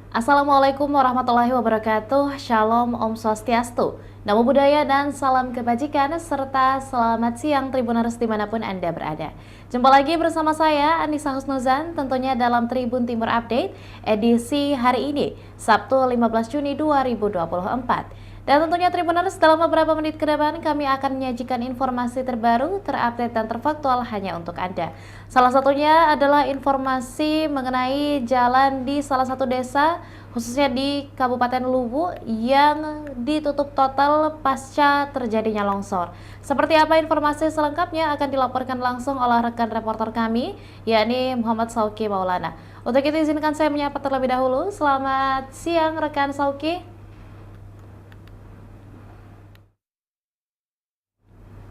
Assalamualaikum warahmatullahi wabarakatuh. Shalom, Om Swastiastu. Namo Buddhaya dan salam kebajikan serta selamat siang Tribuners dimanapun Anda berada. Jumpa lagi bersama saya Anissa Husnuzan tentunya dalam Tribun Timur Update edisi hari ini Sabtu 15 Juni 2024. Dan tentunya Tribuners dalam beberapa menit ke depan kami akan menyajikan informasi terbaru, terupdate dan terfaktual hanya untuk Anda. Salah satunya adalah informasi mengenai jalan di salah satu desa khususnya di Kabupaten Luwu yang ditutup total pasca terjadinya longsor. Seperti apa informasi selengkapnya akan dilaporkan langsung oleh rekan reporter kami, yakni Muhammad Sauki Maulana. Untuk itu izinkan saya menyapa terlebih dahulu. Selamat siang rekan Sauki.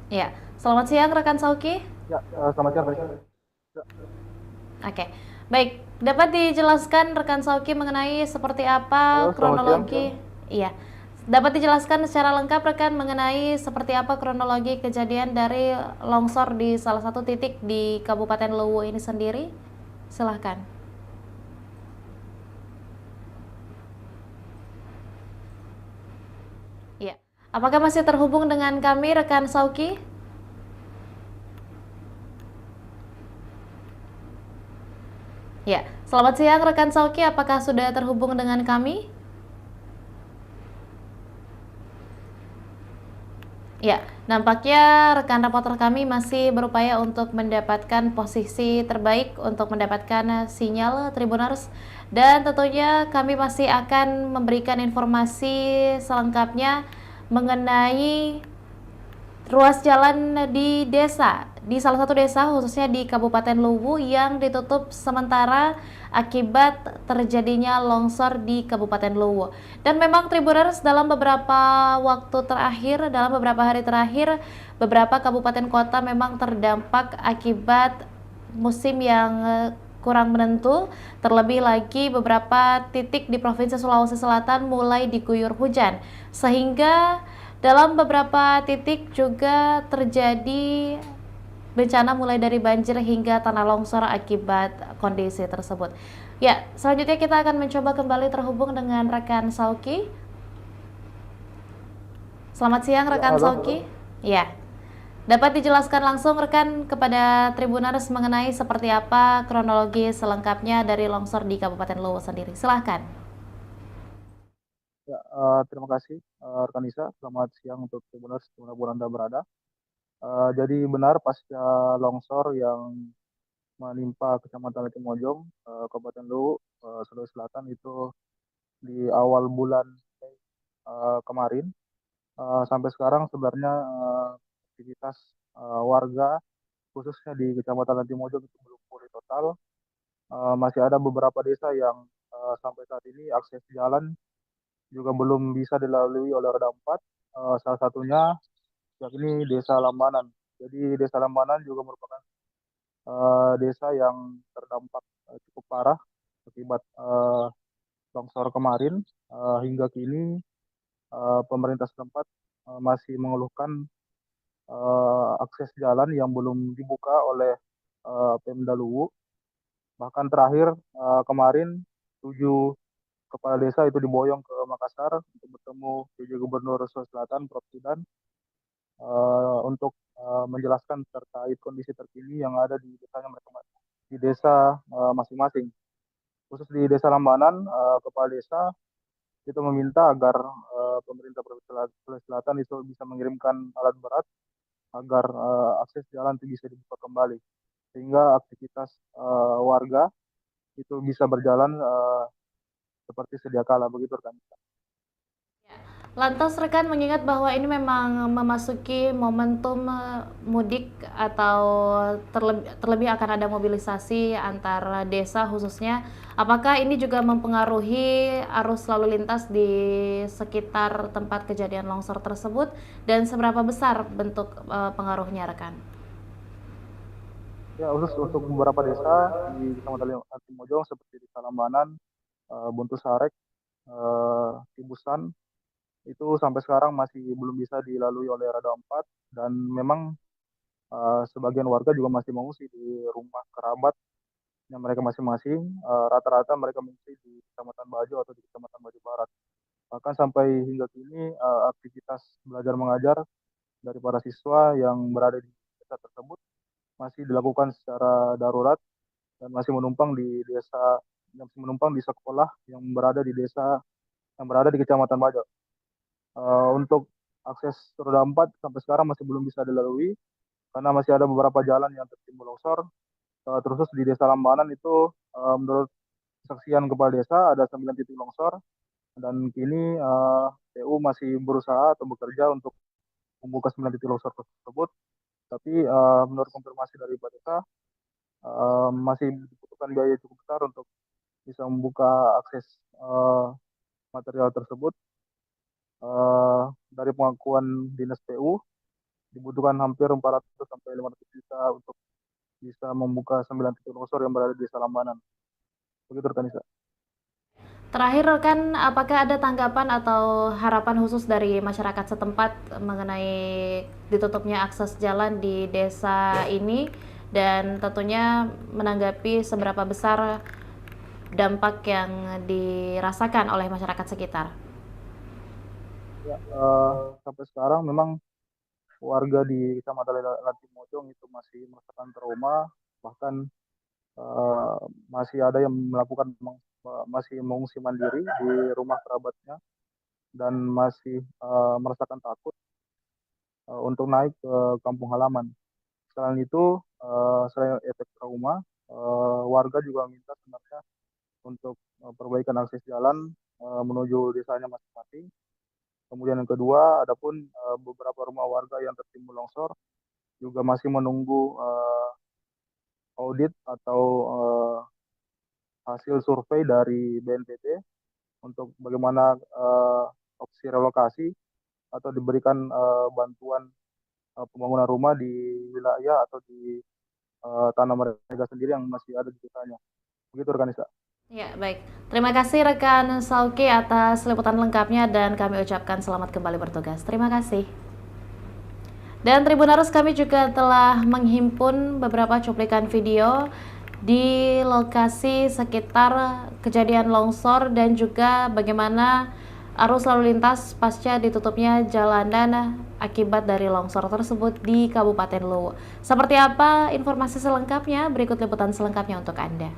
Ya, selamat siang rekan Sauki. Ya, selamat siang, Faiza. Ya, Oke, baik. Dapat dijelaskan rekan Sauki mengenai seperti halo, apa selamat siang. kronologi? Iya. Dapat dijelaskan secara lengkap rekan mengenai seperti apa kronologi kejadian dari longsor di salah satu titik di Kabupaten Luwu ini sendiri? Silahkan. Iya. Apakah masih terhubung dengan kami rekan Sauki? Ya. Selamat siang rekan Sauki, apakah sudah terhubung dengan kami? Ya, nampaknya rekan reporter kami masih berupaya untuk mendapatkan posisi terbaik untuk mendapatkan sinyal Tribuners dan tentunya kami masih akan memberikan informasi selengkapnya mengenai ruas jalan di desa, di salah satu desa khususnya di Kabupaten Luwu yang ditutup sementara akibat terjadinya longsor di Kabupaten Luwu. Dan memang Tribuners dalam beberapa waktu terakhir, dalam beberapa hari terakhir, beberapa kabupaten kota memang terdampak akibat musim yang kurang menentu, terlebih lagi beberapa titik di Provinsi Sulawesi Selatan mulai diguyur hujan, sehingga dalam beberapa titik juga terjadi bencana mulai dari banjir hingga tanah longsor akibat kondisi tersebut. Ya, selanjutnya kita akan mencoba kembali terhubung dengan rekan Sauki. Selamat siang ya, rekan halo. Sauki. Ya, dapat dijelaskan langsung rekan kepada Tribuners mengenai seperti apa kronologi selengkapnya dari longsor di Kabupaten Luwu sendiri. Silahkan. Ya, terima kasih, rekan Nisa. Selamat siang untuk Tribuners dimanapun Anda berada. Jadi benar pasca longsor yang menimpa Kecamatan Letimojong, Kabupaten Luwu, Sulawesi Selatan itu di awal bulan Mei kemarin, sampai sekarang sebenarnya aktivitas warga khususnya di Kecamatan Letimojong itu belum pulih total. Masih ada beberapa desa yang sampai saat ini akses jalan juga belum bisa dilalui oleh roda empat. Salah satunya yakni Desa Lambanan. Jadi Desa Lambanan juga merupakan desa yang terdampak cukup parah akibat longsor kemarin. Hingga kini pemerintah setempat masih mengeluhkan akses jalan yang belum dibuka oleh Pemda Luwu. Bahkan terakhir kemarin 7 kepala desa itu diboyong ke Makassar untuk bertemu PJ Gubernur Sulawesi Selatan, Prof. Sudan, untuk menjelaskan terkait kondisi terkini yang ada di desanya mereka di desa masing-masing. Khusus di Desa Lambanan, kepala desa itu meminta agar pemerintah Provinsi Sulawesi Selatan itu bisa mengirimkan alat berat agar akses jalan itu bisa dibuka kembali sehingga aktivitas warga itu bisa berjalan seperti sedia kala begitu kan. Lantas rekan mengingat bahwa ini memang memasuki momentum mudik atau terlebih akan ada mobilisasi antar desa khususnya. Apakah ini juga mempengaruhi arus lalu lintas di sekitar tempat kejadian longsor tersebut dan seberapa besar bentuk pengaruhnya rekan? Ya, khusus untuk beberapa desa di Kecamatan Letimojong seperti di Salambanan, Buntu Sarek, Tibusan, itu sampai sekarang masih belum bisa dilalui oleh roda 4 dan memang sebagian warga juga masih mengungsi di rumah kerabat mereka masing-masing, rata-rata mereka mengungsi di Kecamatan Bajo atau di Kecamatan Bajo Barat. Bahkan sampai hingga kini, aktivitas belajar mengajar dari para siswa yang berada di desa tersebut masih dilakukan secara darurat dan masih menumpang di sekolah yang berada di Kecamatan Bajo. Untuk akses roda 4 sampai sekarang masih belum bisa dilalui karena masih ada beberapa jalan yang tertimbun longsor. Terus di Desa Lambanan itu, menurut kesaksian kepala desa ada 9 titik longsor dan kini, PU masih berusaha atau bekerja untuk membuka 9 titik longsor tersebut. Tapi, menurut konfirmasi dari Pak Desa, masih dibutuhkan biaya cukup besar untuk bisa membuka akses, material tersebut. Dari pengakuan Dinas PU, dibutuhkan hampir 400 sampai 500 juta untuk bisa membuka 9 titik longsor yang berada di Desa Lambanan. Begitu rekan Isa. Terakhir rekan, apakah ada tanggapan atau harapan khusus dari masyarakat setempat mengenai ditutupnya akses jalan di desa ini dan tentunya menanggapi seberapa besar dampak yang dirasakan oleh masyarakat sekitar? Ya, sampai sekarang memang warga di Kecamatan Latimojong itu masih merasakan trauma, bahkan, eee, masih ada yang masih mengungsi mandiri di rumah kerabatnya dan masih, merasakan takut, untuk naik ke kampung halaman. Selain efek trauma, warga juga minta sebenarnya untuk, perbaikan akses jalan, menuju desanya masing-masing. Kemudian yang kedua, adapun, beberapa rumah warga yang tertimbun longsor juga masih menunggu, audit atau, hasil survei dari BNPT untuk bagaimana, opsi relokasi atau diberikan, bantuan, pembangunan rumah di wilayah atau di, tanah mereka sendiri yang masih ada di desanya. Begitu rekan Isa. Ya, baik. Terima kasih rekan Sauki atas liputan lengkapnya dan kami ucapkan selamat kembali bertugas. Terima kasih. Dan Tribunarus, kami juga telah menghimpun beberapa cuplikan video di lokasi sekitar kejadian longsor dan juga bagaimana arus lalu lintas pasca ditutupnya jalanan akibat dari longsor tersebut di Kabupaten Luwu. Seperti apa informasi selengkapnya? Berikut liputan selengkapnya untuk Anda.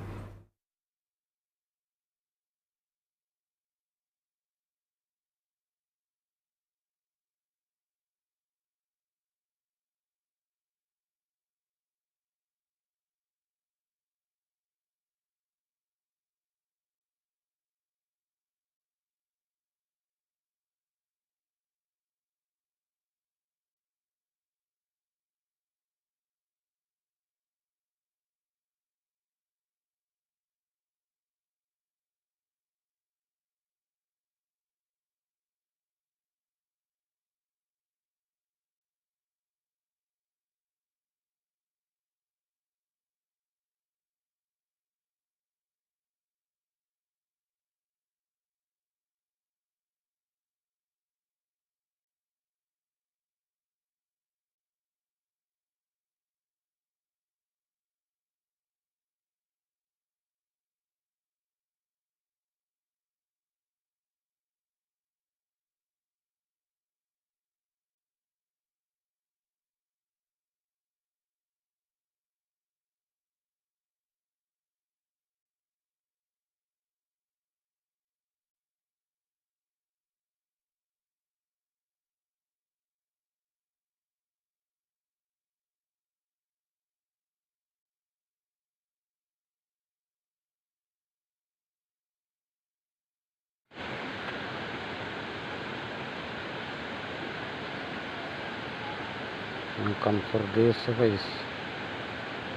Ang kantor desa guys,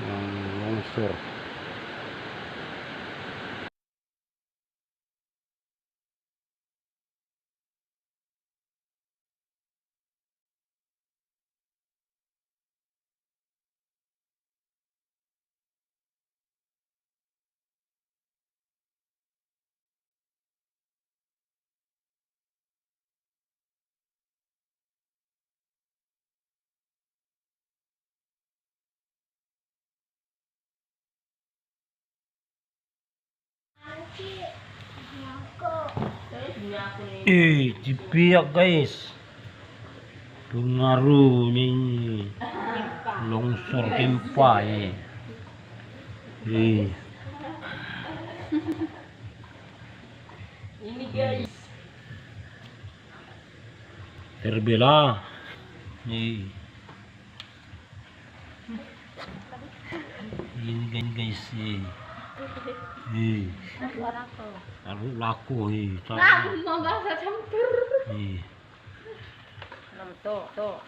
yang longsor. Cipiak guys. Pengaruh ini longsor gempa ya. Ini guys. Terbelah. Ini guys Taruh laku Mau bahasa campur. Tuh.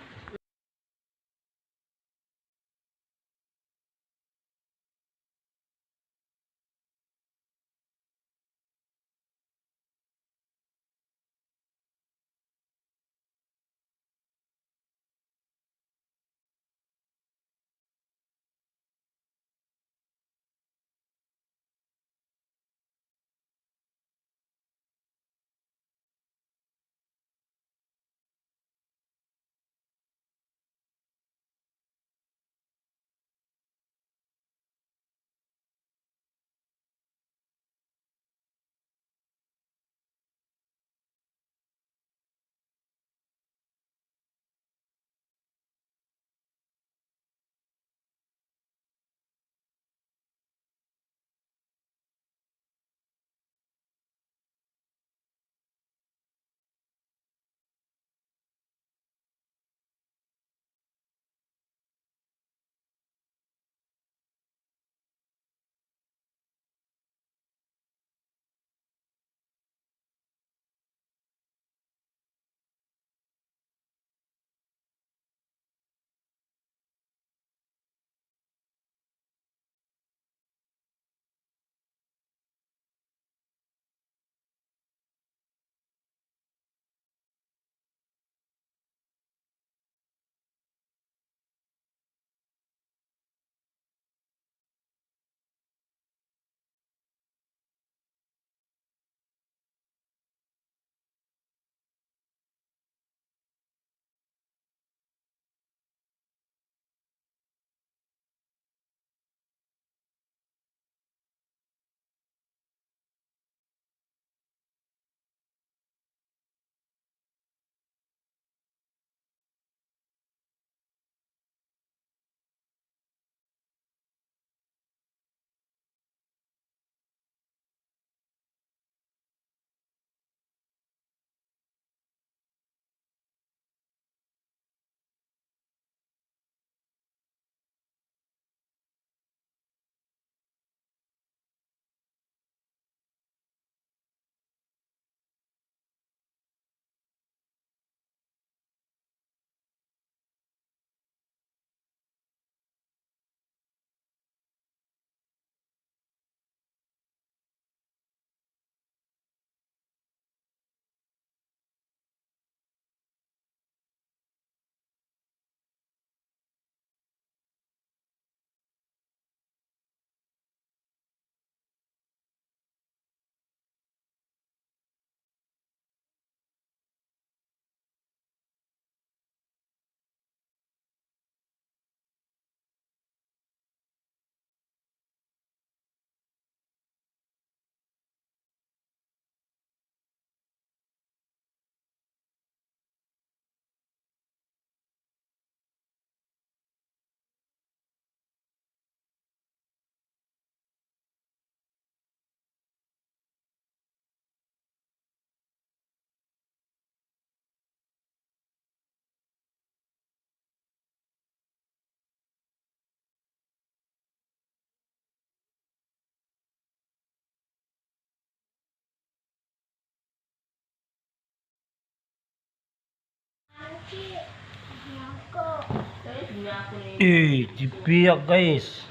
Cipiak guys.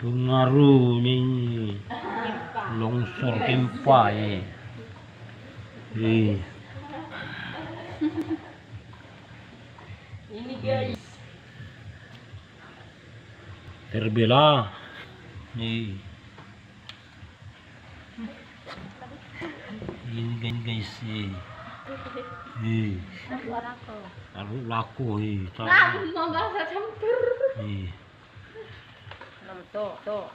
Pengaruh ini longsor gempa ya. Ini guys. Terbelah. Ini guys taruh laku Mau bahasa campur. Tuh.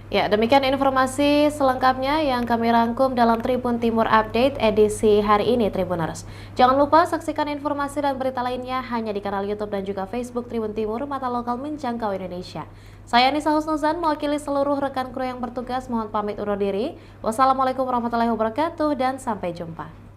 Ya, demikian informasi selengkapnya yang kami rangkum dalam Tribun Timur Update edisi hari ini, Tribuners. Jangan lupa saksikan informasi dan berita lainnya hanya di kanal YouTube dan juga Facebook Tribun Timur, mata lokal menjangkau Indonesia. Saya Nisa Husnuzan, mewakili seluruh rekan kru yang bertugas, mohon pamit undur diri. Wassalamualaikum warahmatullahi wabarakatuh dan sampai jumpa.